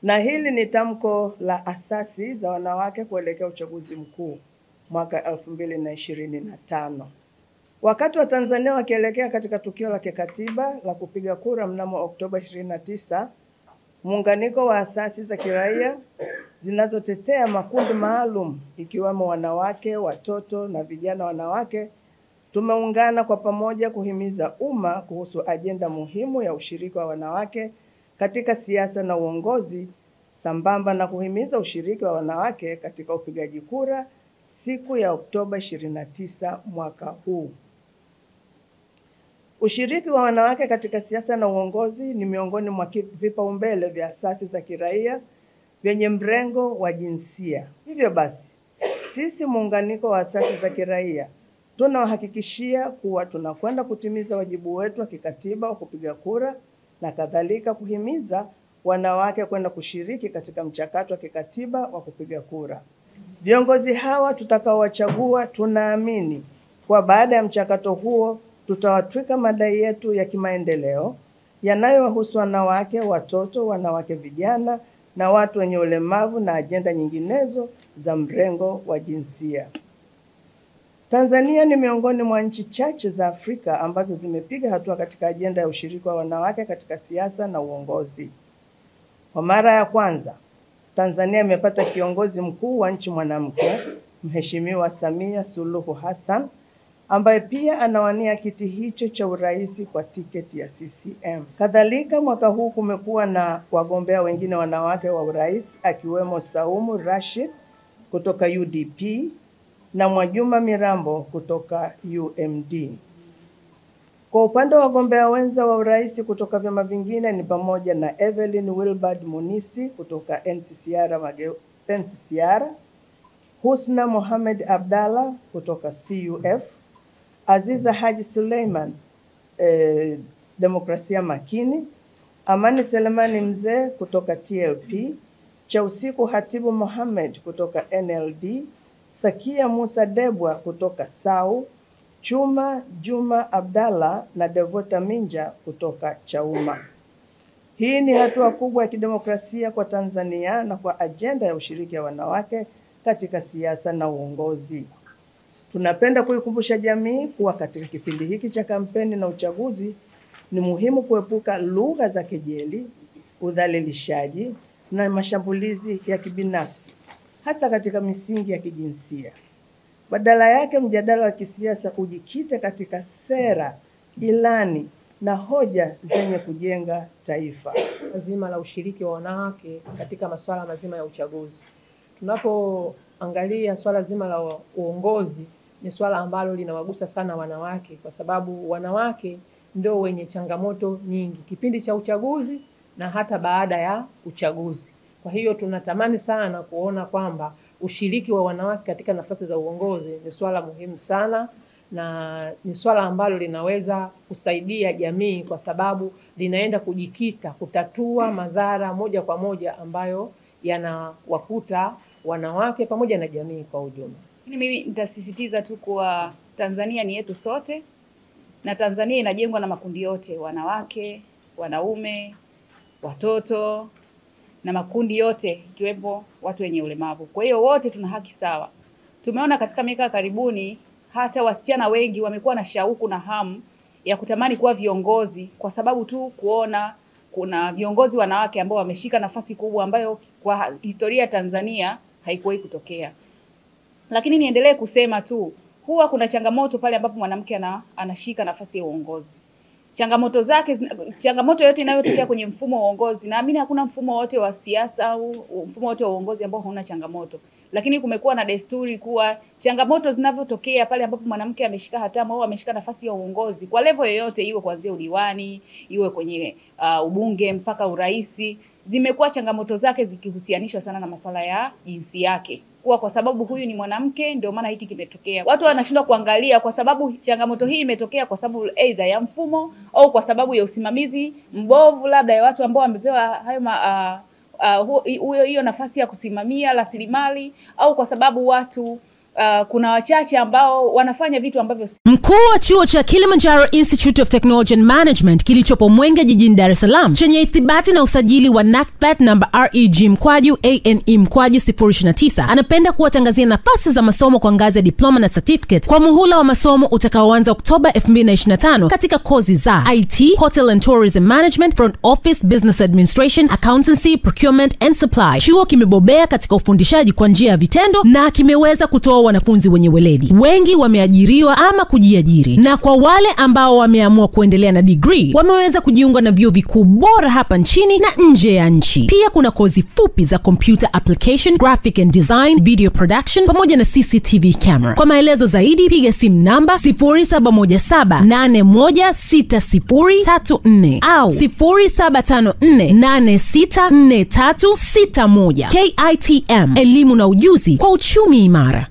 Na hili ni tamko la asasi za wanawake kuelekea uchaguzi mkuu mwaka 2025. Wakati wa Tanzania wakielekea katika tukio la kikatiba la kupiga kura mnamo Oktoba 29, muunganiko wa asasi za kiraia zinazotetea makundi maalum ikiwemo wanawake, watoto na vijana wanawake tumeungana kwa pamoja kuhimiza umma kuhusu ajenda muhimu ya ushiriki wa wanawake katika siasa na uongozi, sambamba na kuhimiza ushiriki wa wanawake katika upigaji kura siku ya Oktoba 29 mwaka huu. Ushiriki wa wanawake katika siasa na uongozi ni miongoni mwa vipaumbele vya asasi za kiraia vyenye mrengo wa jinsia. Hivyo basi, sisi muunganiko wa asasi za kiraia tunawahakikishia kuwa tunakwenda kutimiza wajibu wetu wa kikatiba wa kupiga kura na kadhalika kuhimiza wanawake kwenda kushiriki katika mchakato wa kikatiba wa kupiga kura. Viongozi hawa tutakaowachagua, tunaamini kwa baada ya mchakato huo tutawatwika madai yetu ya kimaendeleo yanayowahusu wanawake, watoto, wanawake vijana na watu wenye ulemavu na ajenda nyinginezo za mrengo wa jinsia. Tanzania ni miongoni mwa nchi chache za Afrika ambazo zimepiga hatua katika ajenda ya ushiriki wa wanawake katika siasa na uongozi. Kwa mara ya kwanza, Tanzania imepata kiongozi mkuu wa nchi mwanamke, Mheshimiwa Samia Suluhu Hassan, ambaye pia anawania kiti hicho cha urais kwa tiketi ya CCM. Kadhalika, mwaka huu kumekuwa na wagombea wengine wanawake wa urais akiwemo Saumu Rashid kutoka UDP na Mwajuma Mirambo kutoka UMD. Kwa upande wa wagombea wenza wa urais kutoka vyama vingine ni pamoja na Evelyn Wilbard Munisi kutoka NCCR, Husna Mohamed Abdalla kutoka CUF, Aziza Haji Suleiman Demokrasia Makini, Amani Selemani Mzee kutoka TLP, Chausiku Hatibu Mohamed kutoka NLD, Sakia Musa Debwa kutoka SAU, Chuma Juma Abdalla na Devota Minja kutoka Chauma. Hii ni hatua kubwa ya kidemokrasia kwa Tanzania na kwa ajenda ya ushiriki wa wanawake katika siasa na uongozi. Tunapenda kuikumbusha jamii kuwa katika kipindi hiki cha kampeni na uchaguzi ni muhimu kuepuka lugha za kejeli, udhalilishaji na mashambulizi ya kibinafsi, hasa katika misingi ya kijinsia. Badala yake, mjadala wa kisiasa ujikite katika sera, ilani na hoja zenye kujenga taifa. Zima la ushiriki wa wanawake katika masuala mazima ya uchaguzi. Tunapoangalia swala zima la uongozi, ni swala ambalo linawagusa sana wanawake kwa sababu wanawake ndio wenye changamoto nyingi kipindi cha uchaguzi na hata baada ya uchaguzi. Kwa hiyo tunatamani sana kuona kwamba ushiriki wa wanawake katika nafasi za uongozi ni swala muhimu sana na ni swala ambalo linaweza kusaidia jamii kwa sababu linaenda kujikita kutatua madhara moja kwa moja ambayo yanawakuta wanawake pamoja na jamii kwa ujumla. Mimi nitasisitiza tu kuwa Tanzania ni yetu sote na Tanzania inajengwa na makundi yote, wanawake, wanaume, watoto na makundi yote ikiwepo watu wenye ulemavu. Kwa hiyo wote tuna haki sawa. Tumeona katika miaka karibuni hata wasichana wengi wamekuwa na shauku na hamu ya kutamani kuwa viongozi kwa sababu tu kuona kuna viongozi wanawake ambao wameshika nafasi kubwa ambayo kwa historia ya Tanzania haikuwahi kutokea. Lakini niendelee kusema tu, huwa kuna changamoto pale ambapo mwanamke anashika nafasi ya uongozi. Changamoto yote inayotokea kwenye mfumo wa uongozi, naamini hakuna mfumo wote wa siasa au mfumo wote wa uongozi ambao hauna changamoto. Lakini kumekuwa na desturi kuwa changamoto zinavyotokea pale ambapo mwanamke ameshika hatamu au ameshika nafasi ya uongozi kwa level yoyote, iwe kuanzia udiwani, iwe kwenye ubunge mpaka uraisi, zimekuwa changamoto zake zikihusianishwa sana na masuala ya jinsi yake. Kwa sababu huyu ni mwanamke ndio maana hiki kimetokea. Watu wanashindwa kuangalia kwa sababu changamoto hii imetokea kwa sababu aidha ya mfumo au kwa sababu ya usimamizi mbovu labda ya watu ambao wamepewa hayo hiyo nafasi ya kusimamia rasilimali, au kwa sababu watu kuna wachache ambao wanafanya vitu ambavyo. Mkuu wa chuo cha Kilimanjaro Institute of Technology and Management kilichopo Mwenge jijini Dar es Salaam chenye ithibati na usajili wa NACTVET namba REG/ANE/029 anapenda kuwatangazia nafasi za masomo kwa ngazi ya diploma na certificate kwa muhula wa masomo utakaoanza Oktoba 2025 katika kozi za IT, Hotel and Tourism Management, Front Office, Business Administration, Accountancy, Procurement and Supply. Chuo kimebobea katika ufundishaji kwa njia ya vitendo na kimeweza kutoa wanafunzi wenye weledi. Wengi wameajiriwa ama kujiajiri, na kwa wale ambao wameamua kuendelea na degree wameweza kujiunga na vyuo vikuu bora hapa nchini na nje ya nchi. Pia kuna kozi fupi za computer application, graphic and design, video production pamoja na CCTV camera. Kwa maelezo zaidi piga simu namba 0717816034 au 0754864361. KITM, elimu na ujuzi kwa uchumi imara.